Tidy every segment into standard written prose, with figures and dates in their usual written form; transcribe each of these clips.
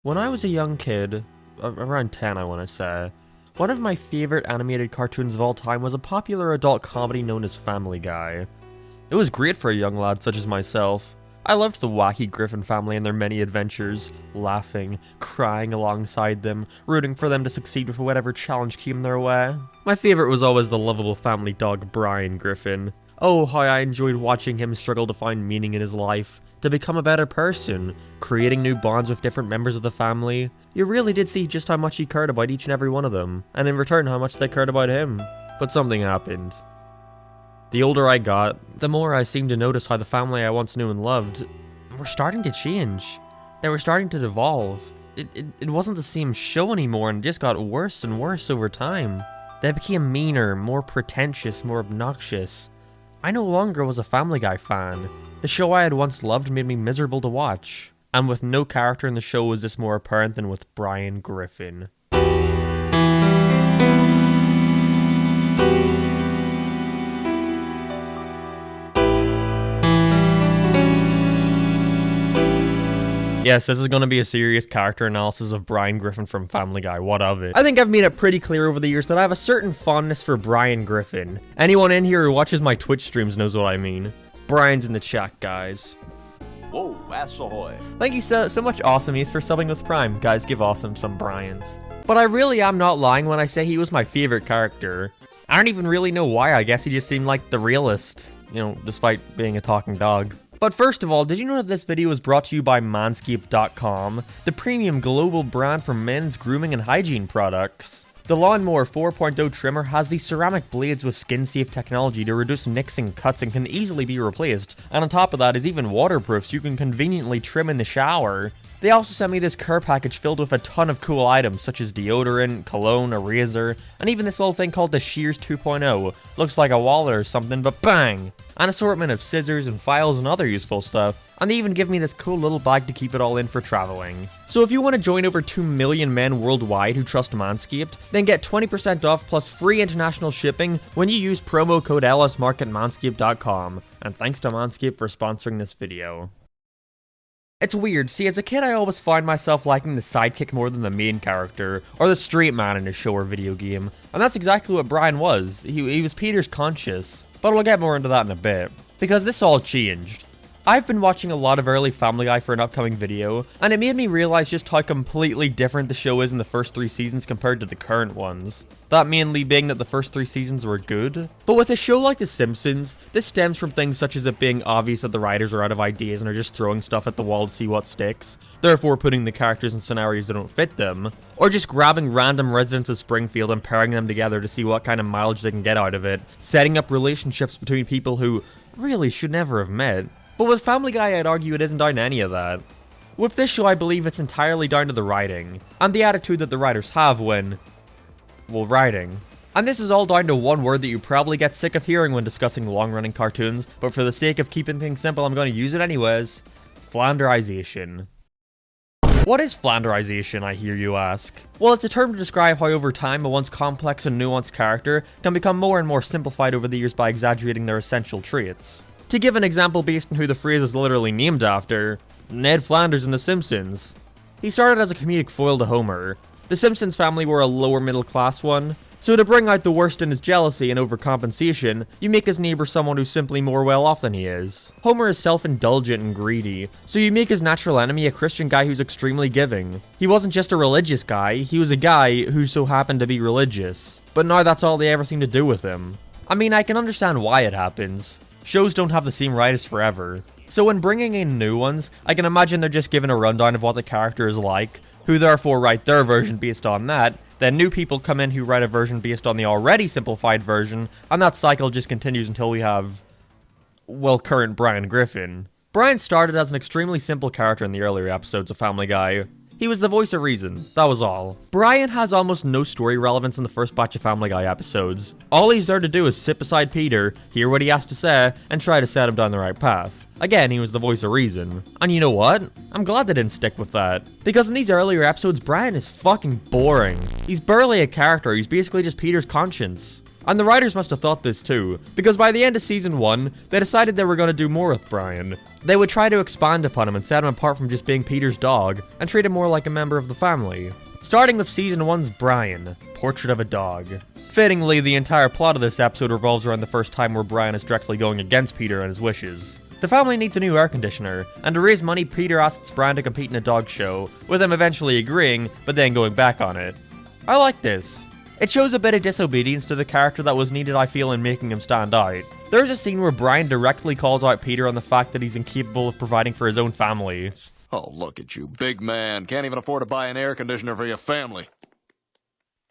When I was a young kid, around 10 I want to say, one of my favorite animated cartoons of all time was a popular adult comedy known as Family Guy. It was great for a young lad such as myself. I loved the wacky Griffin family and their many adventures, laughing, crying alongside them, rooting for them to succeed with whatever challenge came their way. My favorite was always the lovable family dog Brian Griffin. Oh, how I enjoyed watching him struggle to find meaning in his life, to become a better person, creating new bonds with different members of the family. You really did see just how much he cared about each and every one of them, and in return how much they cared about him. But something happened. The older I got, the more I seemed to notice how the family I once knew and loved were starting to change. They were starting to devolve. It wasn't the same show anymore, and it just got worse and worse over time. They became meaner, more pretentious, more obnoxious. I no longer was a Family Guy fan. The show I had once loved made me miserable to watch. And with no character in the show was this more apparent than with Brian Griffin. Yes, this is going to be a serious character analysis of Brian Griffin from Family Guy, what of it? I think I've made it pretty clear over the years that I have a certain fondness for Brian Griffin. Anyone in here who watches my Twitch streams knows what I mean. Brian's in the chat, guys. Whoa, ass ahoy. Thank you so much, Awesomies, for subbing with Prime. Guys, give Awesome some Brians. But I really am not lying when I say he was my favorite character. I don't even really know why. I guess he just seemed like the realest, you know, despite being a talking dog. But first of all, did you know that this video was brought to you by Manscaped.com, the premium global brand for men's grooming and hygiene products? The Lawnmower 4.0 trimmer has these ceramic blades with skin-safe technology to reduce nicks and cuts and can easily be replaced, and on top of that is even waterproof so you can conveniently trim in the shower. They also sent me this care package filled with a ton of cool items such as deodorant, cologne, a razor, and even this little thing called the Shears 2.0. Looks like a wallet or something, but bang! An assortment of scissors and files and other useful stuff. And they even give me this cool little bag to keep it all in for traveling. So if you want to join over 2 million men worldwide who trust Manscaped, then get 20% off plus free international shipping when you use promo code LSMark at Manscaped.com. And thanks to Manscaped for sponsoring this video. It's weird, see, as a kid I always find myself liking the sidekick more than the main character, or the straight man in a show or video game, and that's exactly what Brian was. He was Peter's conscience, but we'll get more into that in a bit, because this all changed. I've been watching a lot of early Family Guy for an upcoming video, and it made me realize just how completely different the show is in the first 3 seasons compared to the current ones. That mainly being that the first 3 seasons were good. But with a show like The Simpsons, this stems from things such as it being obvious that the writers are out of ideas and are just throwing stuff at the wall to see what sticks, therefore putting the characters in scenarios that don't fit them, or just grabbing random residents of Springfield and pairing them together to see what kind of mileage they can get out of it, setting up relationships between people who really should never have met. But with Family Guy, I'd argue it isn't down to any of that. With this show, I believe it's entirely down to the writing, and the attitude that the writers have when, well, writing. And this is all down to one word that you probably get sick of hearing when discussing long-running cartoons, but for the sake of keeping things simple, I'm going to use it anyways. Flanderization. What is Flanderization, I hear you ask? Well, it's a term to describe how over time a once complex and nuanced character can become more and more simplified over the years by exaggerating their essential traits. To give an example based on who the phrase is literally named after, Ned Flanders in The Simpsons. He started as a comedic foil to Homer. The Simpsons family were a lower middle class one, so to bring out the worst in his jealousy and overcompensation, you make his neighbor someone who's simply more well off than he is. Homer is self-indulgent and greedy, so you make his natural enemy a Christian guy who's extremely giving. He wasn't just a religious guy, he was a guy who so happened to be religious. But now that's all they ever seem to do with him. I mean, I can understand why it happens. Shows don't have the same writers forever. So when bringing in new ones, I can imagine they're just given a rundown of what the character is like, who therefore write their version based on that, then new people come in who write a version based on the already simplified version, and that cycle just continues until we have, well, current Brian Griffin. Brian started as an extremely simple character in the earlier episodes of Family Guy. He was the voice of reason, that was all. Brian has almost no story relevance in the first batch of Family Guy episodes. All he's there to do is sit beside Peter, hear what he has to say, and try to set him down the right path. Again, he was the voice of reason. And you know what? I'm glad they didn't stick with that. Because in these earlier episodes, Brian is fucking boring. He's barely a character, he's basically just Peter's conscience. And the writers must have thought this too, because by the end of season 1, they decided they were going to do more with Brian. They would try to expand upon him and set him apart from just being Peter's dog, and treat him more like a member of the family. Starting with season 1's Brian, Portrait of a Dog. Fittingly, the entire plot of this episode revolves around the first time where Brian is directly going against Peter and his wishes. The family needs a new air conditioner, and to raise money, Peter asks Brian to compete in a dog show, with him eventually agreeing, but then going back on it. I like this. It shows a bit of disobedience to the character that was needed, I feel, in making him stand out. There's a scene where Brian directly calls out Peter on the fact that he's incapable of providing for his own family. Oh, look at you, big man. Can't even afford to buy an air conditioner for your family.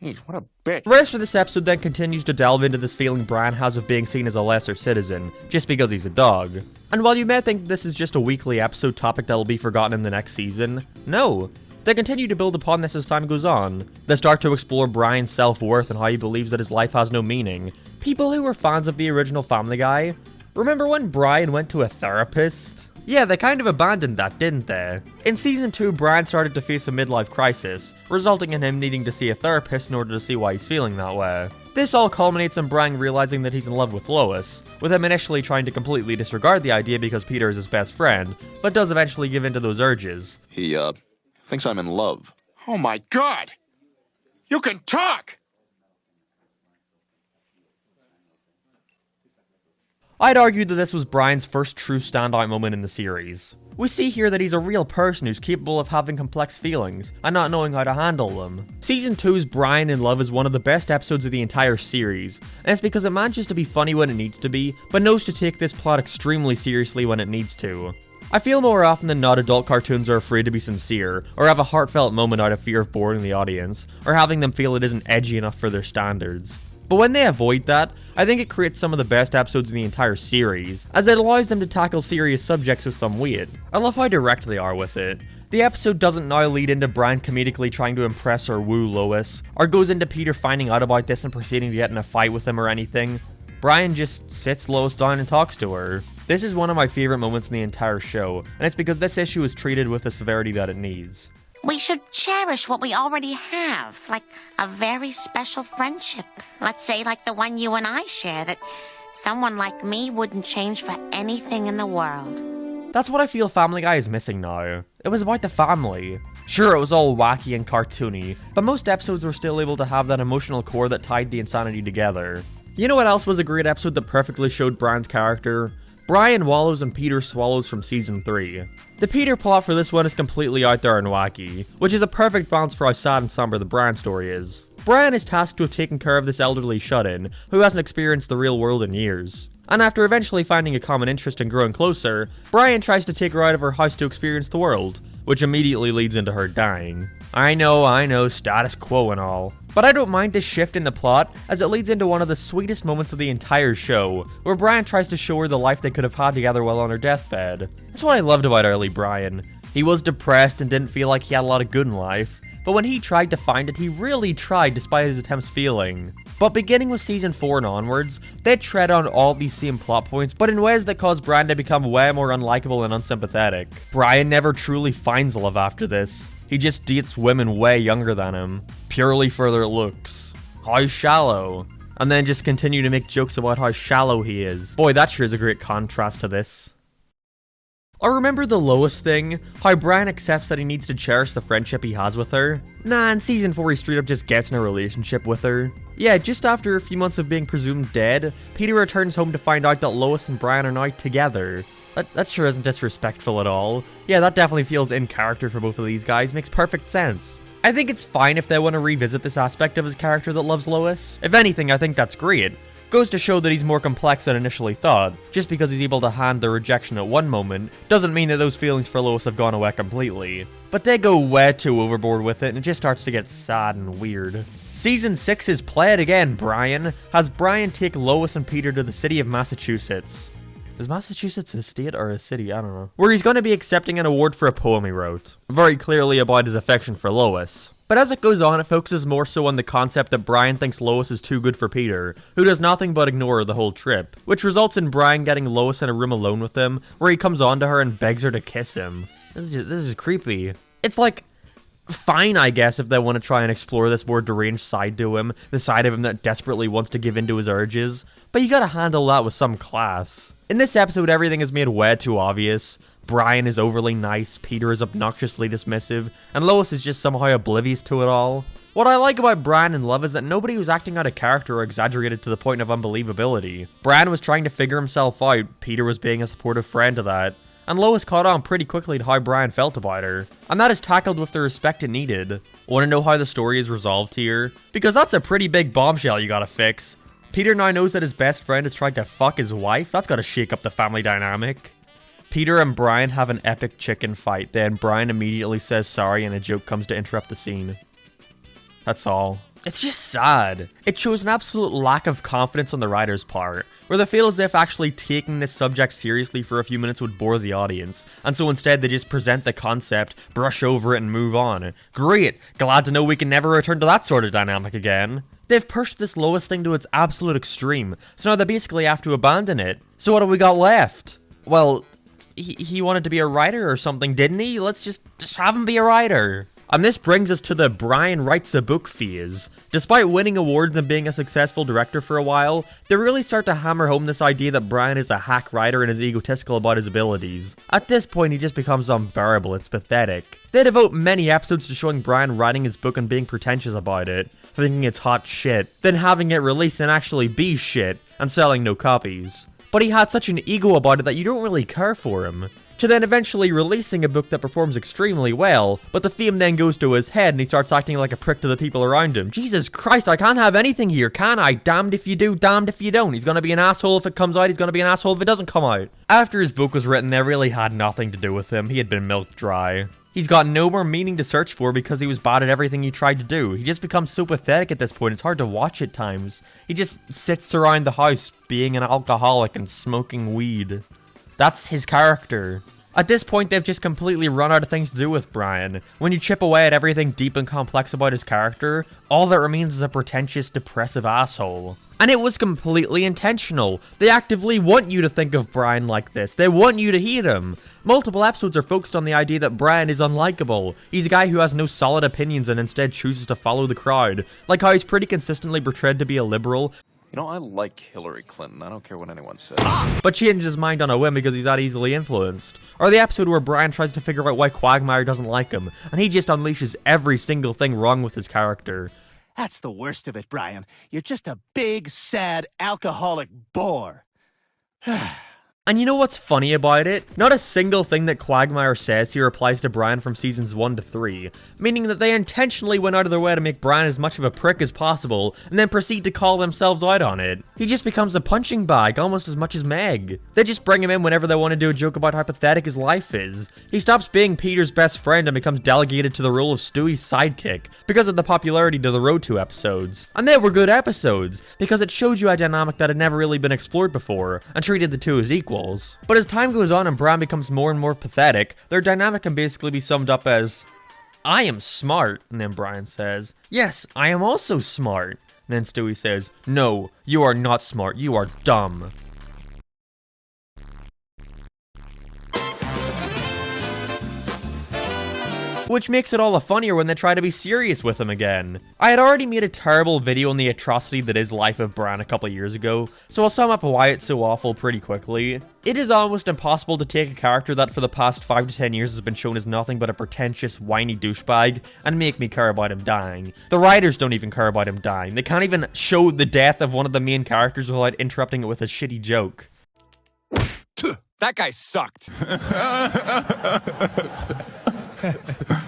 Jeez, what a bitch. The rest of this episode then continues to delve into this feeling Brian has of being seen as a lesser citizen, just because he's a dog. And while you may think this is just a weekly episode topic that'll be forgotten in the next season, no. They continue to build upon this as time goes on. They start to explore Brian's self-worth and how he believes that his life has no meaning. People who were fans of the original Family Guy, remember when Brian went to a therapist? Yeah, they kind of abandoned that, didn't they? In season 2, Brian started to face a midlife crisis, resulting in him needing to see a therapist in order to see why he's feeling that way. This all culminates in Brian realizing that he's in love with Lois, with him initially trying to completely disregard the idea because Peter is his best friend, but does eventually give in to those urges. He, thinks I'm in love. Oh my God! You can talk! I'd argue that this was Brian's first true standout moment in the series. We see here that he's a real person who's capable of having complex feelings, and not knowing how to handle them. Season 2's Brian in Love is one of the best episodes of the entire series, and it's because it manages to be funny when it needs to be, but knows to take this plot extremely seriously when it needs to. I feel more often than not adult cartoons are afraid to be sincere, or have a heartfelt moment out of fear of boring the audience, or having them feel it isn't edgy enough for their standards. But when they avoid that, I think it creates some of the best episodes in the entire series, as it allows them to tackle serious subjects with some weight. I love how direct they are with it. The episode doesn't now lead into Brian comedically trying to impress or woo Lois, or goes into Peter finding out about this and proceeding to get in a fight with him or anything. Brian just sits Lois down and talks to her. This is one of my favorite moments in the entire show, and it's because this issue is treated with the severity that it needs. We should cherish what we already have, like a very special friendship. Let's say like the one you and I share, that someone like me wouldn't change for anything in the world. That's what I feel Family Guy is missing now. It was about the family. Sure, it was all wacky and cartoony, but most episodes were still able to have that emotional core that tied the insanity together. You know what else was a great episode that perfectly showed Brian's character? Brian Wallows and Peter Swallows from season 3. The Peter plot for this one is completely out there and wacky, which is a perfect balance for how sad and somber the Brian story is. Brian is tasked with taking care of this elderly shut-in, who hasn't experienced the real world in years. And after eventually finding a common interest and growing closer, Brian tries to take her out of her house to experience the world, which immediately leads into her dying. I know, status quo and all. But I don't mind this shift in the plot, as it leads into one of the sweetest moments of the entire show, where Brian tries to show her the life they could have had together while on her deathbed. That's what I loved about early Brian. He was depressed and didn't feel like he had a lot of good in life, but when he tried to find it, he really tried despite his attempts failing. But beginning with season 4 and onwards, they tread on all these same plot points, but in ways that cause Brian to become way more unlikable and unsympathetic. Brian never truly finds love after this. He just dates women way younger than him, purely for their looks. How shallow. And then just continue to make jokes about how shallow he is. Boy, that sure is a great contrast to this. Or remember the Lois thing? How Brian accepts that he needs to cherish the friendship he has with her? Nah, in season 4 he straight up just gets in a relationship with her. Yeah, just after a few months of being presumed dead, Peter returns home to find out that Lois and Brian are now together. That sure isn't disrespectful at all. Yeah, that definitely feels in character for both of these guys, makes perfect sense. I think it's fine if they want to revisit this aspect of his character that loves Lois. If anything, I think that's great. Goes to show that he's more complex than initially thought. Just because he's able to hand the rejection at one moment, doesn't mean that those feelings for Lois have gone away completely. But they go way too overboard with it and it just starts to get sad and weird. Season 6 is Play It Again, Brian. Has Brian take Lois and Peter to the city of Massachusetts. Is Massachusetts a state or a city? I don't know. Where he's going to be accepting an award for a poem he wrote. Very clearly about his affection for Lois. But as it goes on, it focuses more so on the concept that Brian thinks Lois is too good for Peter, who does nothing but ignore her the whole trip, which results in Brian getting Lois in a room alone with him, where he comes on to her and begs her to kiss him. This is creepy. It's like, fine, I guess, if they want to try and explore this more deranged side to him, the side of him that desperately wants to give in to his urges, but you gotta handle that with some class. In this episode, everything is made way too obvious. Brian is overly nice, Peter is obnoxiously dismissive, and Lois is just somehow oblivious to it all. What I like about Brian and Love is that nobody was acting out of character or exaggerated to the point of unbelievability. Brian was trying to figure himself out, Peter was being a supportive friend to that, and Lois caught on pretty quickly to how Brian felt about her, and that is tackled with the respect it needed. Want to know how the story is resolved here? Because that's a pretty big bombshell you gotta fix. Peter now knows that his best friend is trying to fuck his wife. That's gotta shake up the family dynamic. Peter and Brian have an epic chicken fight, then Brian immediately says sorry and a joke comes to interrupt the scene. That's all. It's just sad. It shows an absolute lack of confidence on the writer's part, where they feel as if actually taking this subject seriously for a few minutes would bore the audience, and so instead they just present the concept, brush over it and move on. Great! Glad to know we can never return to that sort of dynamic again. They've pushed this Lois thing to its absolute extreme, so now they basically have to abandon it. So what have we got left? Well, he wanted to be a writer or something, didn't he? Let's just have him be a writer. And this brings us to the Brian writes a book phase. Despite winning awards and being a successful director for a while, they really start to hammer home this idea that Brian is a hack writer and is egotistical about his abilities. At this point, he just becomes unbearable, it's pathetic. They devote many episodes to showing Brian writing his book and being pretentious about it, thinking it's hot shit, then having it released and actually be shit, and selling no copies. But he had such an ego about it that you don't really care for him. To then eventually releasing a book that performs extremely well, but the theme then goes to his head and he starts acting like a prick to the people around him. Jesus Christ, I can't have anything here, can I? Damned if you do, damned if you don't. He's gonna be an asshole if it comes out, he's gonna be an asshole if it doesn't come out. After his book was written, they really had nothing to do with him. He had been milked dry. He's got no more meaning to search for because he was bad at everything he tried to do. He just becomes so pathetic at this point, it's hard to watch at times. He just sits around the house being an alcoholic and smoking weed. That's his character. At this point, they've just completely run out of things to do with Brian. When you chip away at everything deep and complex about his character, all that remains is a pretentious, depressive asshole. And it was completely intentional. They actively want you to think of Brian like this. They want you to hate him. Multiple episodes are focused on the idea that Brian is unlikable. He's a guy who has no solid opinions and instead chooses to follow the crowd. Like how he's pretty consistently portrayed to be a liberal. You know, I like Hillary Clinton. I don't care what anyone says. But changes his mind on a whim because he's that easily influenced. Or the episode where Brian tries to figure out why Quagmire doesn't like him, and he just unleashes every single thing wrong with his character. That's the worst of it, Brian. You're just a big, sad, alcoholic bore. And you know what's funny about it? Not a single thing that Quagmire says here applies to Brian from seasons 1 to 3, meaning that they intentionally went out of their way to make Brian as much of a prick as possible, and then proceed to call themselves out on it. He just becomes a punching bag almost as much as Meg. They just bring him in whenever they want to do a joke about how pathetic his life is. He stops being Peter's best friend and becomes delegated to the role of Stewie's sidekick, because of the popularity to the Road to episodes. And they were good episodes, because it showed you a dynamic that had never really been explored before, and treated the two as equal. But as time goes on and Brian becomes more and more pathetic, their dynamic can basically be summed up as, I am smart, and then Brian says, yes, I am also smart. And then Stewie says, no, you are not smart, you are dumb. Which makes it all the funnier when they try to be serious with him again. I had already made a terrible video on the atrocity that is Life of Brian a couple years ago, so I'll sum up why it's so awful pretty quickly. It is almost impossible to take a character that for the past 5 to 10 years has been shown as nothing but a pretentious, whiny douchebag, and make me care about him dying. The writers don't even care about him dying. They can't even show the death of one of the main characters without interrupting it with a shitty joke. That guy sucked.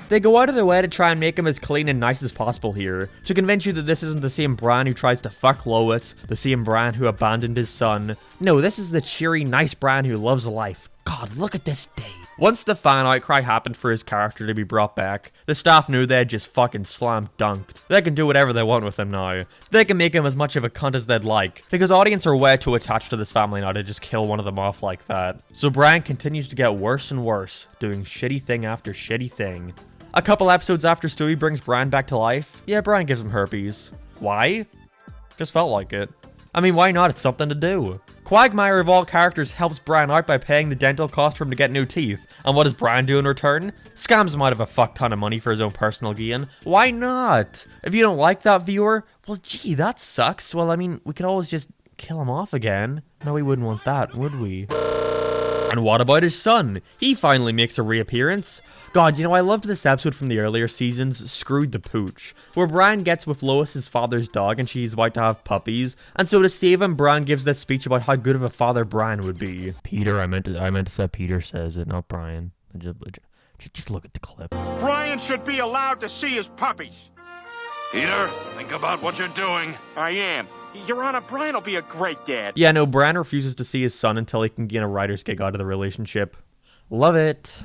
They go out of their way to try and make him as clean and nice as possible here, to convince you that this isn't the same Brian who tries to fuck Lois, the same Brian who abandoned his son. No, this is the cheery, nice Brian who loves life. God, look at this day. Once the fan outcry happened for his character to be brought back, the staff knew they had just fucking slam dunked. They can do whatever they want with him now. They can make him as much of a cunt as they'd like, because audience are way too attached to this family now to just kill one of them off like that. So Brian continues to get worse and worse, doing shitty thing after shitty thing. A couple episodes after Stewie brings Brian back to life, yeah, Brian gives him herpes. Why? Just felt like it. I mean, why not? It's something to do. Quagmire of all characters helps Brian out by paying the dental cost for him to get new teeth. And what does Brian do in return? Scams him out of a fuck ton of money for his own personal gain. Why not? If you don't like that, viewer, well gee, that sucks. Well, I mean, we could always just kill him off again. No, we wouldn't want that, would we? And what about his son? He finally makes a reappearance. God, you know, I loved this episode from the earlier seasons, Screwed the Pooch, where Brian gets with Lois, his father's dog, and she's about to have puppies. And so to save him, Brian gives this speech about how good of a father Brian would be. Peter, I meant to say Peter says it, not Brian. Just look at the clip. Brian should be allowed to see his puppies. Peter, think about what you're doing. I am. Your Honor, Brian will be a great dad. Yeah, no, Brian refuses to see his son until he can gain a writer's gig out of the relationship. Love it.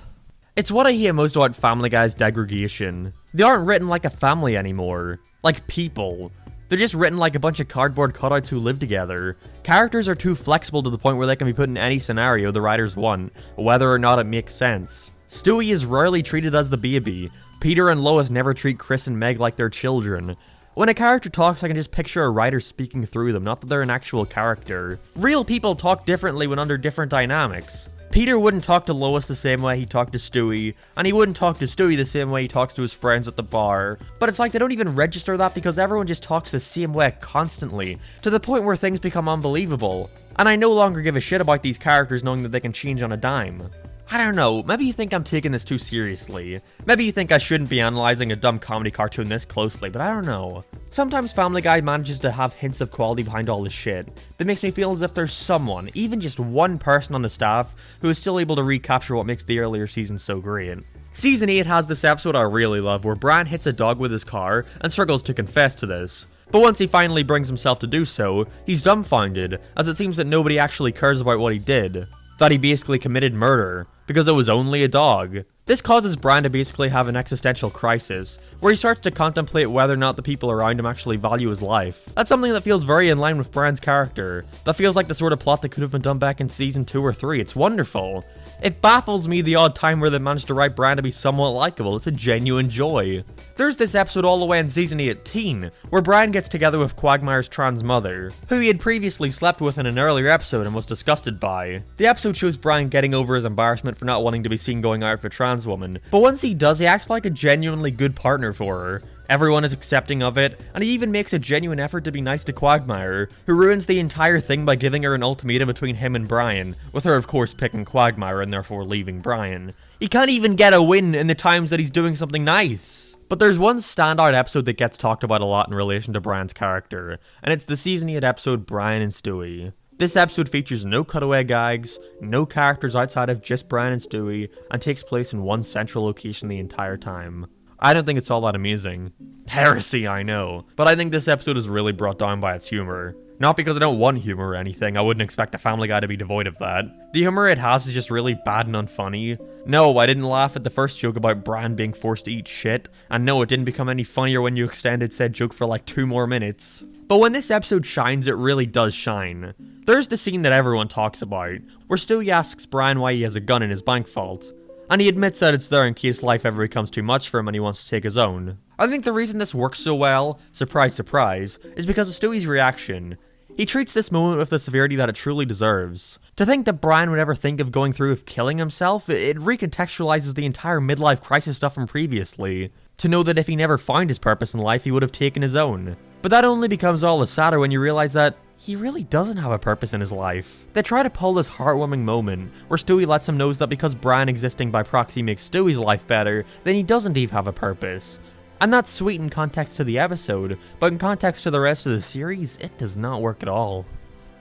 It's what I hate most about Family Guy's degradation. They aren't written like a family anymore. Like people. They're just written like a bunch of cardboard cutouts who live together. Characters are too flexible to the point where they can be put in any scenario the writers want, whether or not it makes sense. Stewie is rarely treated as the baby. Peter and Lois never treat Chris and Meg like their children. When a character talks, I can just picture a writer speaking through them, not that they're an actual character. Real people talk differently when under different dynamics. Peter wouldn't talk to Lois the same way he talked to Stewie, and he wouldn't talk to Stewie the same way he talks to his friends at the bar. But it's like they don't even register that because everyone just talks the same way constantly, to the point where things become unbelievable. And I no longer give a shit about these characters knowing that they can change on a dime. I don't know, maybe you think I'm taking this too seriously. Maybe you think I shouldn't be analyzing a dumb comedy cartoon this closely, but I don't know. Sometimes Family Guy manages to have hints of quality behind all this shit that makes me feel as if there's someone, even just one person on the staff, who is still able to recapture what makes the earlier seasons so great. Season 8 has this episode I really love where Brian hits a dog with his car and struggles to confess to this. But once he finally brings himself to do so, he's dumbfounded, as it seems that nobody actually cares about what he did. That he basically committed murder, because it was only a dog. This causes Brian to basically have an existential crisis, where he starts to contemplate whether or not the people around him actually value his life. That's something that feels very in line with Brian's character. That feels like the sort of plot that could have been done back in season 2 or 3. It's wonderful. It baffles me the odd time where they managed to write Brian to be somewhat likable. It's a genuine joy. There's this episode all the way in season 18, where Brian gets together with Quagmire's trans mother, who he had previously slept with in an earlier episode and was disgusted by. The episode shows Brian getting over his embarrassment for not wanting to be seen going out with a trans woman, but once he does, he acts like a genuinely good partner for her. Everyone is accepting of it, and he even makes a genuine effort to be nice to Quagmire, who ruins the entire thing by giving her an ultimatum between him and Brian, with her of course picking Quagmire and therefore leaving Brian. He can't even get a win in the times that he's doing something nice. But there's one standout episode that gets talked about a lot in relation to Brian's character, and it's the season 8 episode Brian and Stewie. This episode features no cutaway gags, no characters outside of just Brian and Stewie, and takes place in one central location the entire time. I don't think it's all that amazing. Heresy, I know. But I think this episode is really brought down by its humor. Not because I don't want humor or anything, I wouldn't expect a Family Guy to be devoid of that. The humor it has is just really bad and unfunny. No, I didn't laugh at the first joke about Brian being forced to eat shit, and no, it didn't become any funnier when you extended said joke for like 2 more minutes. But when this episode shines, it really does shine. There's the scene that everyone talks about, where Stewie asks Brian why he has a gun in his bank vault. And he admits that it's there in case life ever becomes too much for him and he wants to take his own. I think the reason this works so well, surprise surprise, is because of Stewie's reaction. He treats this moment with the severity that it truly deserves. To think that Brian would ever think of going through with killing himself, it recontextualizes the entire midlife crisis stuff from previously. To know that if he never found his purpose in life, he would have taken his own. But that only becomes all the sadder when you realize that he really doesn't have a purpose in his life. They try to pull this heartwarming moment, where Stewie lets him know that because Brian existing by proxy makes Stewie's life better, then he doesn't even have a purpose. And that's sweet in context to the episode, but in context to the rest of the series, it does not work at all.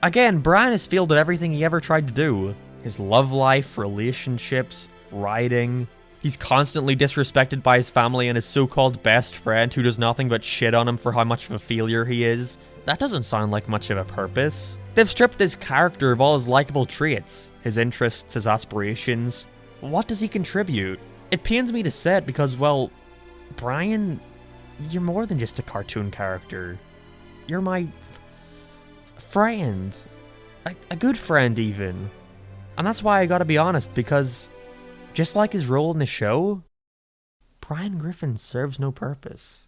Again, Brian has failed at everything he ever tried to do. His love life, relationships, writing. He's constantly disrespected by his family and his so-called best friend who does nothing but shit on him for how much of a failure he is. That doesn't sound like much of a purpose. They've stripped his character of all his likable traits, his interests, his aspirations. What does he contribute? It pains me to say it because, well, Brian, you're more than just a cartoon character. You're my friend. A good friend, even. And that's why I gotta be honest, because just like his role in the show, Brian Griffin serves no purpose.